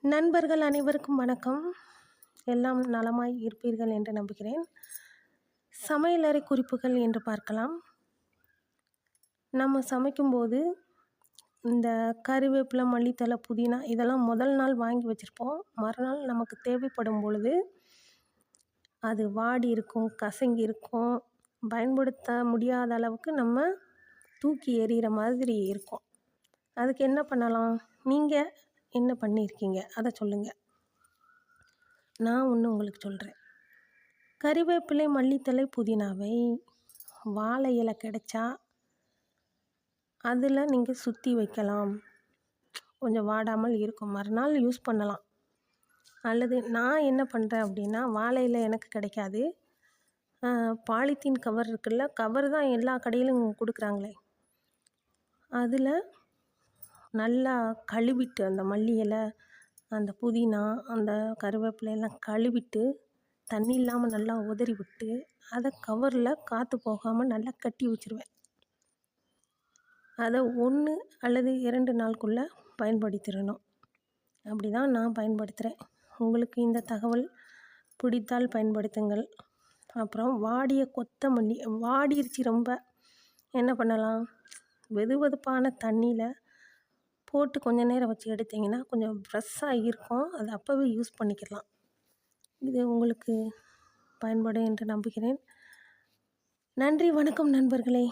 நண்பர்கள் அனைவருக்கும் வணக்கம். எல்லாம் நலமாய் இருப்பீர்கள் என்று நம்புகிறேன். சமையலறை குறிப்புகள் என்று பார்க்கலாம். நம்ம சமைக்கும்போது இந்த கறிவேப்பிலை, மல்லித்தழை, புதினா இதெல்லாம் முதல் நாள் வாங்கி வச்சுருப்போம். மறுநாள் நமக்கு தேவைப்படும் பொழுது அது வாடி இருக்கும், கசங்கி இருக்கும், பயன்படுத்த முடியாத அளவுக்கு நம்ம தூக்கி எறிகிற மாதிரி இருக்கும். அதுக்கு என்ன பண்ணலாம்? நீங்கள் என்ன பண்ணியிருக்கீங்க அதை சொல்லுங்கள். நான் ஒன்று உங்களுக்கு சொல்கிறேன். கறிவேப்பிலை, மல்லித்தழை, புதினாவை வாழை இலை கிடைச்சா அதில் நீங்கள் சுற்றி வைக்கலாம். கொஞ்சம் வாடாமல் இருக்கும், மறுநாள் யூஸ் பண்ணலாம். அல்லது நான் என்ன பண்ணுறேன் அப்படின்னா, வாழை இலை எனக்கு கிடைக்காது, பாலித்தீன் கவர் இருக்குல்ல, கவர் தான் எல்லா கடையிலும் கொடுக்குறாங்களே, அதில் நல்லா கழுவிட்டு அந்த மல்லி இலை, அந்த புதினா, அந்த கருவேப்பிலையெல்லாம் கழுவிட்டு தண்ணி இல்லாமல் நல்லா உதறி விட்டு அதை கவரில் காற்று போகாமல் நல்லா கட்டி வச்சுருவேன். அதை 1 அல்லது 2 நாளுக்குள்ளே பயன்படுத்திடணும். அப்படி தான் நான் பயன்படுத்துகிறேன். உங்களுக்கு இந்த தகவல் பிடித்தால் பயன்படுத்துங்கள். அப்புறம் வாடிய கொத்தமல்லி வாடிருச்சு ரொம்ப, என்ன பண்ணலாம்? வெதுவெதுப்பான தண்ணியில் போட்டு கொஞ்ச நேரம் வச்சு எடுத்திங்கன்னா கொஞ்சம் ஃப்ரெஷ்ஷாக இருக்கும். அது அப்போவே யூஸ் பண்ணிக்கலாம். இது உங்களுக்கு பயன்படும் என்று நம்புகிறேன். நன்றி, வணக்கம் நண்பர்களே.